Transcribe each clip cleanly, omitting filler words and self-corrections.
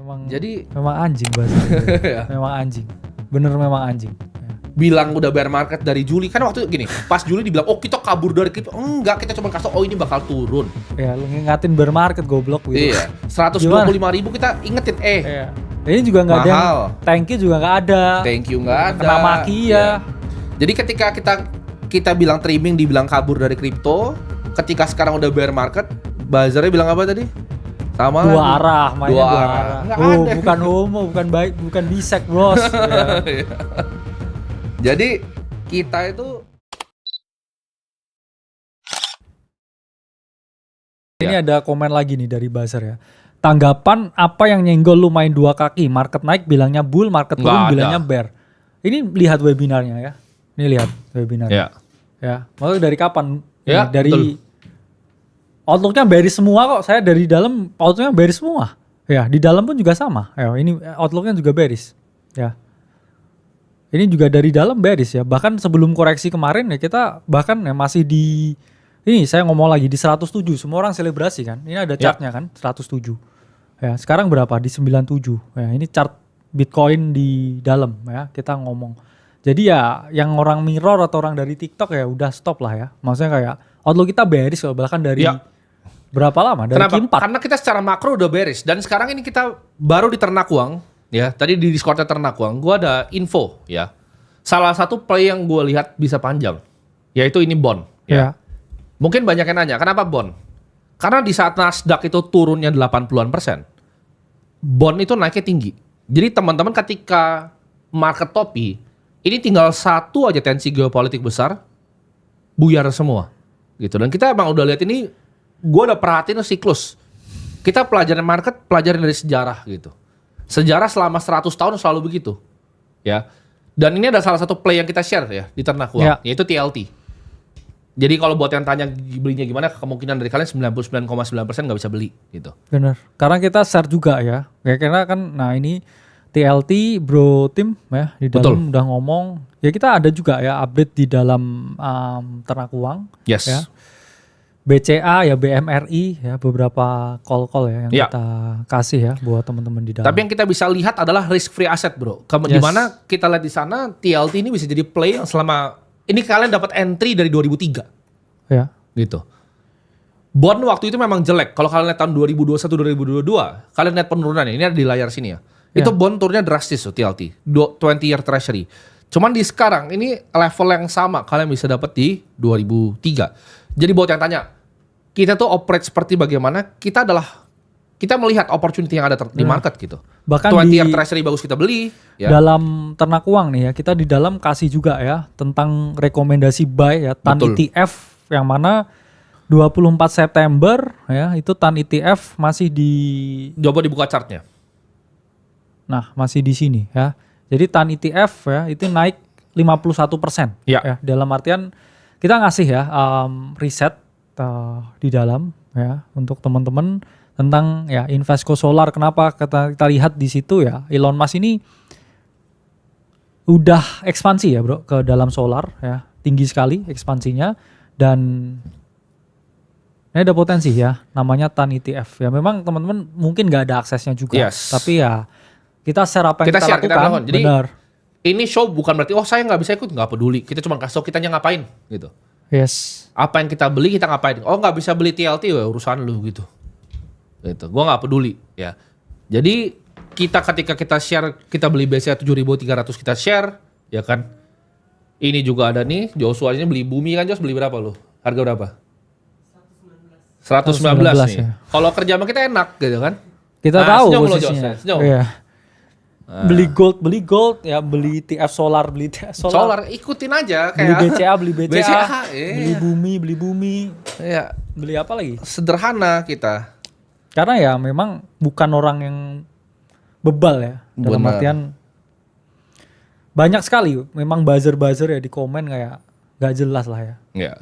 memang anjing bahasanya. Memang anjing. Bener memang anjing. Bilang udah bear market dari Juli, kan waktu gini, pas Juli dibilang oh kita kabur dari kripto, enggak, kita cuma kasih oh ini bakal turun. Ya lu ngingatin bear market goblok gitu. Iya, 125.000 kita ingetin Iya. Ini juga nggak ada yang, thank you juga nggak ada. Thank you nggak ada. Kena maki ya. Jadi ketika kita bilang trimming dibilang kabur dari kripto, ketika sekarang udah bear market, buzzernya bilang apa tadi? Sama dua lagi. arah, mainnya dua arah. Ada. Bukan homo, bukan baik, bukan bisek, bos. Ya. Jadi kita itu ini ada komen lagi nih dari buzzer ya. Tanggapan apa yang nyenggol lu main dua kaki? Market naik bilangnya bull, market turun bilangnya bear. Ini lihat webinarnya ya. Ini lihat webinarnya. Ya. Maksudnya dari kapan? Ya, dari betul. Outlooknya bearish semua kok. Saya dari dalam outlooknya bearish semua. Ya, di dalam pun juga sama. Ya, ini outlooknya juga bearish. Ya. Ini juga dari dalam bearish ya. Bahkan sebelum koreksi kemarin ya kita bahkan ya masih di ini saya ngomong lagi di 107. Semua orang selebrasi kan. Ini ada chartnya kan 107. Ya, sekarang berapa? Di 97. Ya, ini chart Bitcoin di dalam ya. Kita ngomong. Jadi ya yang orang mirror atau orang dari TikTok ya udah stop lah ya. Maksudnya kayak outlook kita bearish kalau bahkan dari berapa lama? Dari Kenapa? Q4. Karena kita secara makro udah bearish dan sekarang ini kita baru di ternak uang. Ya, tadi di Discord-nya ternak uang, gue ada info ya. Salah satu play yang gue lihat bisa panjang, yaitu ini bond. Ya. Mungkin banyak yang nanya, kenapa bond? Karena di saat Nasdaq itu turunnya 80-an%, bond itu naiknya tinggi. Jadi teman-teman ketika market topi, ini tinggal satu aja tensi geopolitik besar, buyar semua. Gitu. Dan kita emang udah lihat ini, gue udah perhatiin siklus. Kita pelajaran market, pelajaran dari sejarah gitu. Sejarah selama 100 tahun selalu begitu. Ya. Dan ini ada salah satu play yang kita share ya di ternak uang, yaitu TLT. Jadi kalau buat yang tanya belinya gimana, kemungkinan dari kalian 99,9% nggak bisa beli gitu. Bener. Karena kita share juga ya. Karena kan nah ini TLT Bro Tim ya di dalam udah ngomong. Ya kita ada juga ya update di dalam ternak uang. Yes. Ya. BCA ya BMRI ya beberapa call ya yang kita kasih ya buat teman-teman di dalam. Tapi yang kita bisa lihat adalah risk free asset bro. Gimana kita lihat di sana TLT ini bisa jadi play yang selama ini kalian dapat entry dari 2003. Ya. Gitu. Bond waktu itu memang jelek. Kalau kalian lihat tahun 2021 2022, kalian lihat penurunannya. Ini ada di layar sini ya. Itu bond turunnya drastis tuh TLT. 20 year treasury. Cuman di sekarang ini level yang sama kalian bisa dapat di 2003. Jadi buat yang tanya, kita tuh operate seperti bagaimana? Kita melihat opportunity yang ada di market gitu. Bahkan 20 year treasury bagus kita beli. Ya. Dalam ternak uang nih ya, kita di dalam kasih juga ya tentang rekomendasi buy ya TAN ETF yang mana 24 September ya itu TAN ETF masih di. Coba dibuka chartnya. Nah masih di sini ya. Jadi TAN ETF ya itu naik 51%. Ya. Dalam artian kita ngasih ya riset di dalam ya untuk teman-teman tentang ya Invesco Solar. Kenapa kita lihat di situ ya Elon Musk ini udah ekspansi ya bro ke dalam solar ya, tinggi sekali ekspansinya dan ini ada potensi ya namanya TAN ETF ya. Memang teman-teman mungkin nggak ada aksesnya juga, tapi ya kita share apa yang kita lakukan. Jadi ini show bukan berarti saya nggak bisa ikut, nggak peduli. Kita cuma kasih tau kitanya ngapain gitu. Yes. Apa yang kita beli kita ngapain? Oh nggak bisa beli TLT ya urusan lu gitu. Gitu. Gua nggak peduli ya. Jadi ketika kita share, kita beli BCA 7.300 kita share, ya kan? Ini juga ada nih, Joshua ini beli bumi kan, Jos beli berapa lu? Harga berapa? 119 nih. Ya. Kalau kerja sama kita enak gitu kan? Kita tahu posisinya. Iya. Beli gold ya, beli TF solar, beli TF solar ikutin aja kayak beli BCA, beli bumi. Iya. Beli apa lagi? Sederhana kita. Karena ya memang bukan orang yang bebal ya. Dalam artian banyak sekali memang buzzer ya di komen kayak gak jelas lah ya.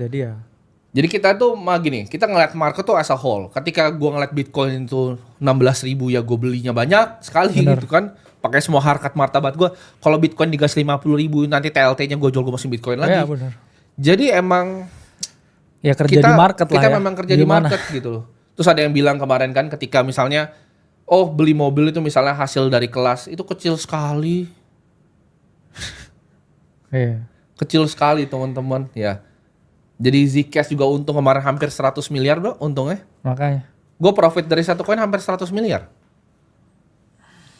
Jadi kita tuh gini, kita ngeliat market tuh as a whole. Ketika gua ngeliat Bitcoin itu 16.000 ya gue belinya banyak sekali gitu kan. Pakai semua harkat martabat gue. Kalau Bitcoin digas 50.000 nanti TLT-nya gue jual, gue masukin Bitcoin lagi. Iya benar. Jadi emang ya kerja di market lah ya. Kita memang kerja di market gitu loh. Terus ada yang bilang kemarin kan ketika misalnya oh beli mobil itu misalnya hasil dari kelas itu kecil sekali. Iya. Kecil sekali teman-teman ya. Jadi Zcash juga untung kemarin hampir 100 miliar bro untungnya. Makanya. Gue profit dari satu koin hampir 100 miliar.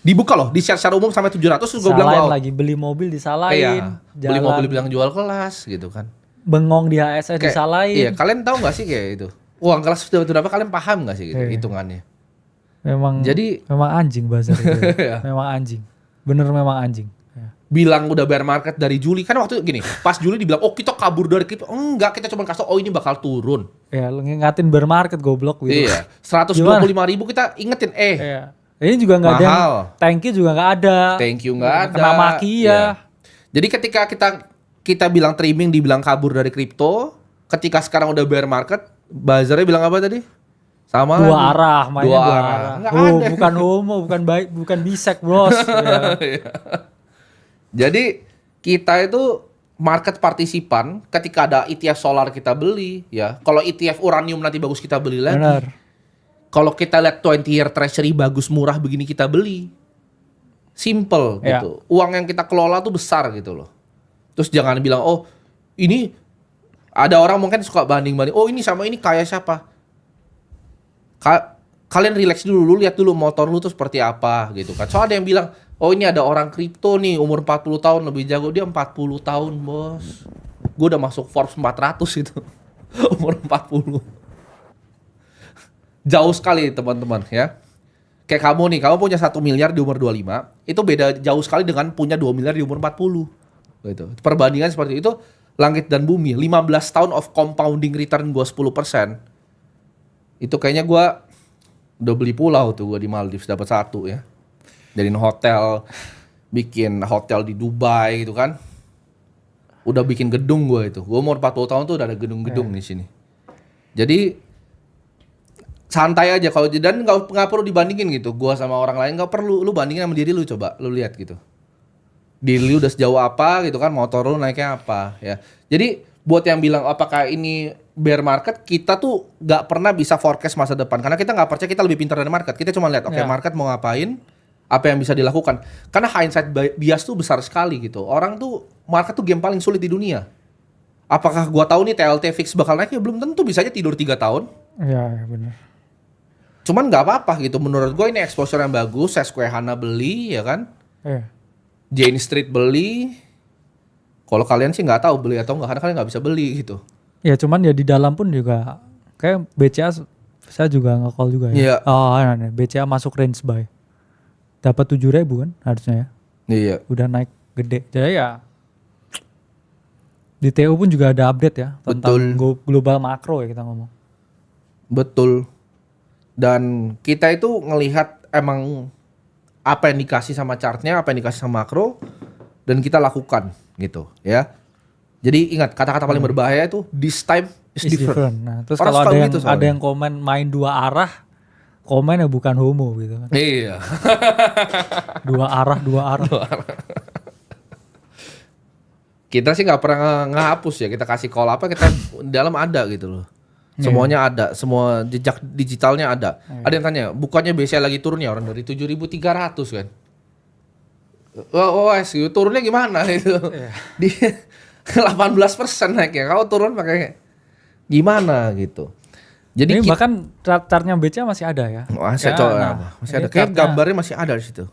Dibuka loh, di share secara umum sampai 700 gue bilang Salahin wow. lagi, beli mobil disalahin. Iya, beli mobil bilang jual kelas gitu kan. Bengong di HSS Kayak, disalahin. iya, kalian tahu gak sih kayak itu? Uang kelas sudah berapa kalian paham gak sih gitu Iya. hitungannya? Memang anjing bazar itu. Iya. Memang anjing. Bener memang anjing. Ya. Bilang udah bear market dari Juli kan waktu gini, pas Juli dibilang oh kita kabur dari kripto. Enggak, kita cuma kasih tau, oh ini bakal turun. Ya, lu ngingatin bear market goblok gitu. Iya, 125.000 kita ingetin Iya. Ini juga nggak ada. mahal. Thank you juga nggak ada. Thank you nggak ada. Kena maki ya. Iya. Jadi ketika kita bilang trimming dibilang kabur dari kripto, ketika sekarang udah bear market, buzzernya bilang apa tadi? Sama Dua lagi. arah, mainnya Dua dua arah. arah. Nggak Oh, ada. bukan homo, bukan bisek, bros. Ya. Jadi kita itu market partisipan ketika ada ETF solar kita beli ya. Kalau ETF uranium nanti bagus kita beli lagi. Benar. Kalau kita lihat 20-year treasury bagus murah begini kita beli. Simple Ya. gitu. Uang yang kita kelola tuh besar gitu loh. Terus jangan bilang oh ini ada orang mungkin suka banding-banding. Oh ini sama ini kayak siapa? Kalian relax dulu, lu lihat dulu motor lu tuh seperti apa gitu kan. Soalnya ada yang bilang, oh ini ada orang kripto nih umur 40 tahun lebih jago. Dia 40 tahun bos. Gue udah masuk Forbes 400 itu. Umur 40. Jauh sekali teman-teman ya. Kayak kamu nih, kamu punya 1 miliar di umur 25. Itu beda jauh sekali dengan punya 2 miliar di umur 40. Gitu. Perbandingan seperti itu, langit dan bumi. 15 tahun of compounding return gue 10%. Itu kayaknya gue udah beli pulau tuh gue di Maldives dapat 1 ya. Dari hotel, bikin hotel di Dubai gitu kan. Udah bikin gedung gue itu. Gue umur 40 tahun tuh udah ada gedung-gedung di sini. Jadi santai aja kalau dan nggak perlu dibandingin gitu. Gue sama orang lain nggak perlu. Lu bandingin sama diri lu coba, lu lihat gitu. Diri lu udah sejauh apa gitu kan, motor lu naiknya apa ya. Jadi buat yang bilang apakah ini bear market, kita tuh nggak pernah bisa forecast masa depan karena kita nggak percaya kita lebih pintar dari market. Kita cuma lihat oke, market mau ngapain, apa yang bisa dilakukan. Karena hindsight bias tuh besar sekali gitu. Orang tuh market tuh game paling sulit di dunia. Apakah gua tahu nih TLT fix bakal naik? Ya belum tentu, bisa aja tidur 3 tahun. Iya, benar. Cuman nggak apa-apa gitu. Menurut gue ini exposure yang bagus. Susquehanna beli ya kan. Iya. Jane Street beli. Kalau kalian sih nggak tahu beli atau nggak, karena kalian nggak bisa beli gitu. Ya cuman ya di dalam pun juga kayak BCA saya juga nge-call juga ya. Iya. Oh, nah, BCA masuk range buy. Dapat 7.000 kan harusnya ya. Iya. Udah naik gede. Jadi ya di TU pun juga ada update ya tentang global makro ya kita ngomong. Betul. Dan kita itu ngelihat emang apa yang dikasih sama chartnya, apa yang dikasih sama makro, dan kita lakukan gitu ya. Jadi ingat kata-kata paling berbahaya itu this time is different. Nah, terus Orang kalau suka ada yang begitu soalnya. ada yang komen main dua arah, komen ya bukan homo gitu kan. Iya. Dua arah. Kita sih nggak pernah ngehapus ya. Kita kasih call apa kita di dalam ada gitu loh. Semuanya ada, semua jejak digitalnya ada. Ada yang tanya, bukannya BCA lagi turun ya orang dari 7.300 kan? Wah, turunnya gimana itu? Di 18% naiknya. Kau turun pakai gimana gitu. Jadi ini bahkan chartnya BCA masih ada ya. masih Ya, coba nah, masih ini ada. Kayak chartnya- gambarnya masih ada di situ.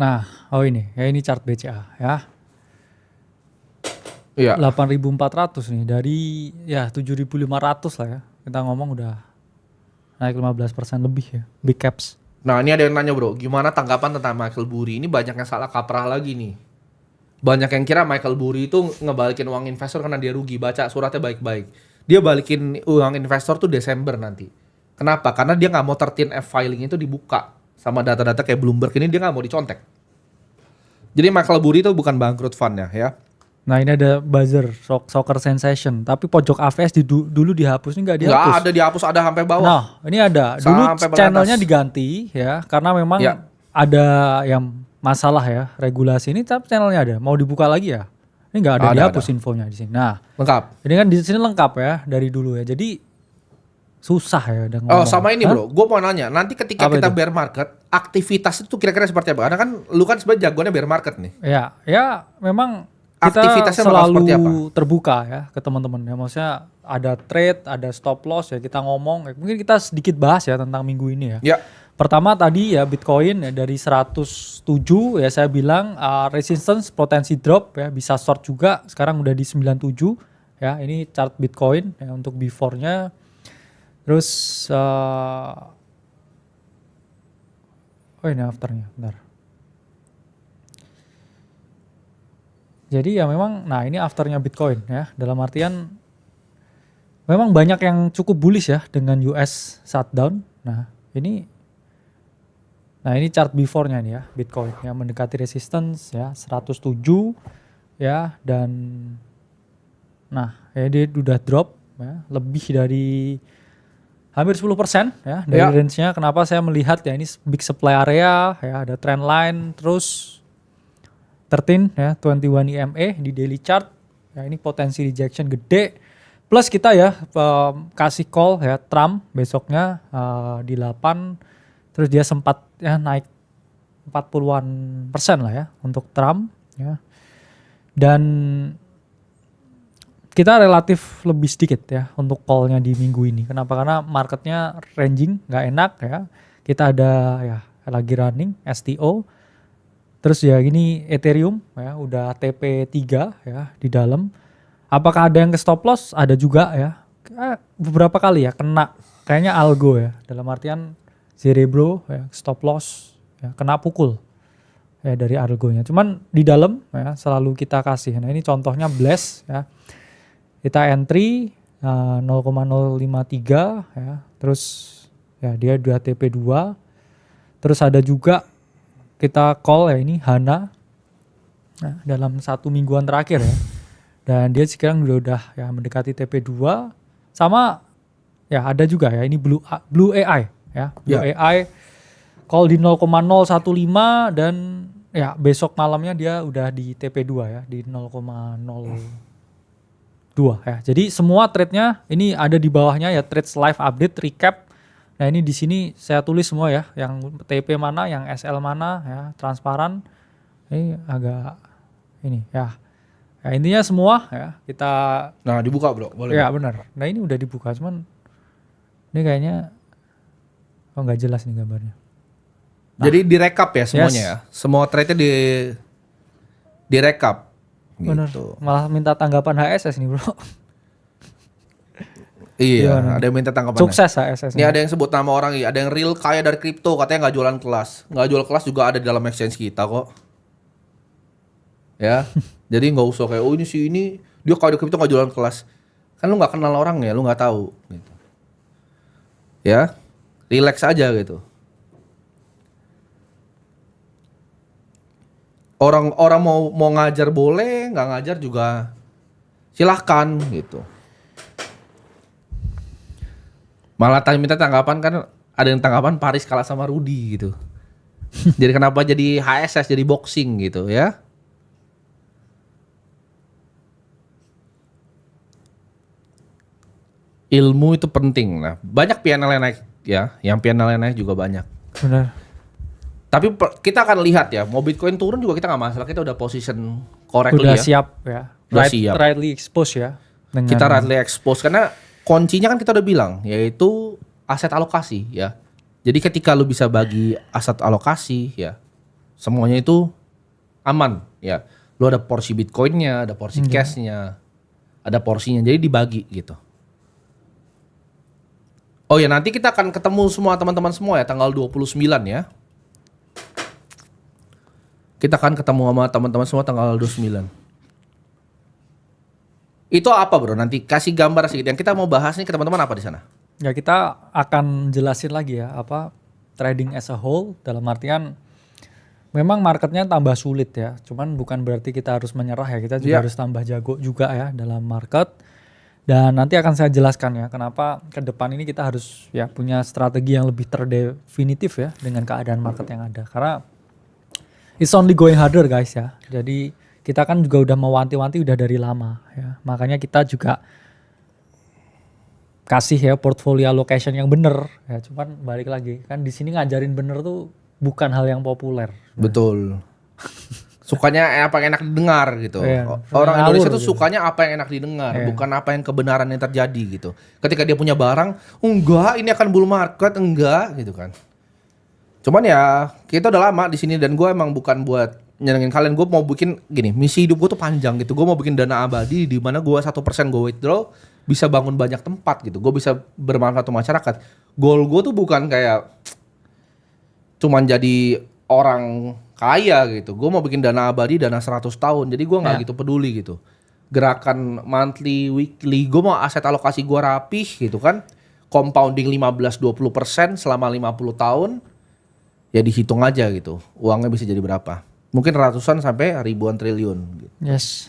Nah, ini chart BCA ya. Iya. 8.400 nih dari ya 7.500 lah ya. Kita ngomong udah naik 15% lebih ya. Big caps. Nah ini ada yang nanya bro, gimana tanggapan tentang Michael Burry? Ini banyak yang salah kaprah lagi nih. Banyak yang kira Michael Burry itu ngebalikin uang investor karena dia rugi. Baca suratnya baik-baik. Dia balikin uang investor tuh Desember nanti. Kenapa? Karena dia nggak mau 13F filing itu dibuka sama data-data kayak Bloomberg ini, dia nggak mau dicontek. Jadi Michael Burry itu bukan bangkrut fund ya. Nah ini ada buzzer, soccer sensation. Tapi pojok AVS dulu dihapus, ini nggak dihapus. Nggak ada dihapus, ada sampai bawah. Nah ini ada. Dulu Sampai paling channelnya atas. diganti ya. Karena memang Ya. ada yang masalah ya regulasi ini. Tapi channelnya ada. Mau dibuka lagi ya? Ini nggak ada, Ada, dihapus infonya di sini. Nah Lengkap. ini kan di sini lengkap ya dari dulu ya. Jadi susah ya udah Oh ngomong. sama ini Hah? bro, gue mau nanya, nanti ketika Apa kita itu? bear market, aktivitas itu kira-kira seperti apa? Karena kan lu kan sebenarnya jagoannya bear market nih. Ya memang kita Aktivitasnya bakal selalu seperti apa? terbuka ya ke teman-teman ya. Maksudnya ada trade, ada stop loss ya kita ngomong. Mungkin kita sedikit bahas ya tentang minggu ini ya. Ya, Pertama tadi ya Bitcoin ya dari 107 ya saya bilang resistance potensi drop ya bisa short juga sekarang udah di 97 ya ini chart Bitcoin ya untuk before-nya terus oh ini afternya bentar. Jadi ya memang nah ini afternya Bitcoin ya dalam artian memang banyak yang cukup bullish ya dengan US shutdown. Nah ini chart before-nya nih ya, Bitcoin yang mendekati resistance ya 107 ya dan nah ya dia udah drop ya lebih dari hampir 10% ya dari range-nya. Kenapa saya melihat ya ini big supply area ya ada trend line terus 13 ya 21 EMA di daily chart ya ini potensi rejection gede plus kita ya kasih call ya Trump besoknya di 8 terus dia sempat ya naik 40-an persen lah ya untuk Trump ya. Dan kita relatif lebih sedikit ya untuk call-nya di minggu ini. Kenapa? Karena marketnya ranging nggak enak ya. Kita ada ya lagi running STO. Terus ya ini Ethereum ya udah TP3 ya di dalam. Apakah ada yang ke stop loss? Ada juga ya. Beberapa kali ya kena kayaknya algo ya dalam artian Cerebro ya, stop loss ya, kena pukul ya dari algonya. Cuman di dalam ya selalu kita kasih. Nah ini contohnya Blast ya. Kita entry 0,053 ya. Terus ya dia udah TP2. Terus ada juga kita call ya ini Hana nah, dalam 1 mingguan terakhir ya. Dan dia sekarang udah ya mendekati TP2 sama ya ada juga ya ini Blue AI ya. Blue AI call di 0,015 dan ya besok malamnya dia udah di TP2 ya di 0,02 ya. Jadi semua trade-nya ini ada di bawahnya ya trades live update recap. Nah, ini di sini saya tulis semua ya, yang TP mana, yang SL mana ya, transparan. Ini agak ini ya. Ya intinya semua ya kita nah dibuka bro, boleh. ya benar. Nah, ini udah dibuka cuman ini kayaknya oh nggak jelas nih gambarnya. Jadi direkap ya semuanya Yes. ya. Semua trade-nya direkap. Bener. Gitu. Malah minta tanggapan HSS nih, Bro. Iya, Gimana? ada yang minta tanggapan. Sukses HSS. Ini ada yang sebut nama orang, ada yang real kaya dari kripto, katanya nggak jualan kelas. Nggak jual kelas juga ada di dalam exchange kita kok. Ya, jadi nggak usah kayak oh ini sih ini dia kaya dari kripto nggak jualan kelas. Kan lu nggak kenal orang ya, lu nggak tahu. Gitu. Ya, relax aja gitu. Orang mau ngajar boleh, nggak ngajar juga silahkan gitu. Malah minta tanggapan kan ada yang tanggapan Paris kalah sama Rudy gitu. Jadi kenapa jadi HSS jadi boxing gitu ya? Ilmu itu penting. Nah, banyak PNL yang naik ya, yang PNL yang naik juga banyak. Benar. Tapi kita akan lihat ya, mau Bitcoin turun juga kita nggak masalah, kita udah position correctly Udah ya. siap ya. Udah siap. Rightly expose ya. Dengan Kita rightly expose karena kuncinya kan kita udah bilang yaitu aset alokasi ya. Jadi ketika lu bisa bagi aset alokasi ya, semuanya itu aman ya. Lu ada porsi Bitcoinnya, ada porsi cashnya, ada porsinya. Jadi dibagi gitu. Oh ya nanti kita akan ketemu semua teman-teman semua ya tanggal 29 ya. Kita akan ketemu sama teman-teman semua tanggal 29. Itu apa bro? Nanti kasih gambar sedikit. Yang kita mau bahas nih ke teman-teman apa di sana? ya kita akan jelasin lagi ya apa trading as a whole dalam artian memang marketnya tambah sulit ya. Cuman bukan berarti kita harus menyerah ya. Kita juga harus tambah jago juga ya dalam market. Dan nanti akan saya jelaskan ya kenapa ke depan ini kita harus ya punya strategi yang lebih terdefinitif ya dengan keadaan market yang ada. Karena it's only going harder guys ya. Jadi kita kan juga udah mewanti-wanti udah dari lama ya. Makanya kita juga kasih ya portfolio allocation yang bener ya, cuman balik lagi kan di sini ngajarin bener tuh bukan hal yang populer. Betul. Sukanya apa yang enak didengar gitu. Iya, Orang ngawur Indonesia tuh gitu. sukanya apa yang enak didengar, Iya. bukan apa yang kebenaran yang terjadi gitu. Ketika dia punya barang, enggak ini akan bull market, enggak gitu kan. Cuman ya kita udah lama di sini dan gue emang bukan buat nyenengin kalian. Gue mau bikin gini, misi hidup gue tuh panjang gitu. Gue mau bikin dana abadi di mana gue 1% gue withdraw bisa bangun banyak tempat gitu. Gue bisa bermanfaat untuk masyarakat. Goal gue tuh bukan kayak cuman jadi orang kaya gitu. Gue mau bikin dana abadi, dana 100 tahun. Jadi gue nggak Ya. gitu peduli gitu. Gerakan monthly, weekly, gue mau aset alokasi gue rapih gitu kan. Compounding 15-20% selama 50 tahun. Ya dihitung aja gitu. Uangnya bisa jadi berapa. Mungkin ratusan sampai ribuan triliun gitu. Yes.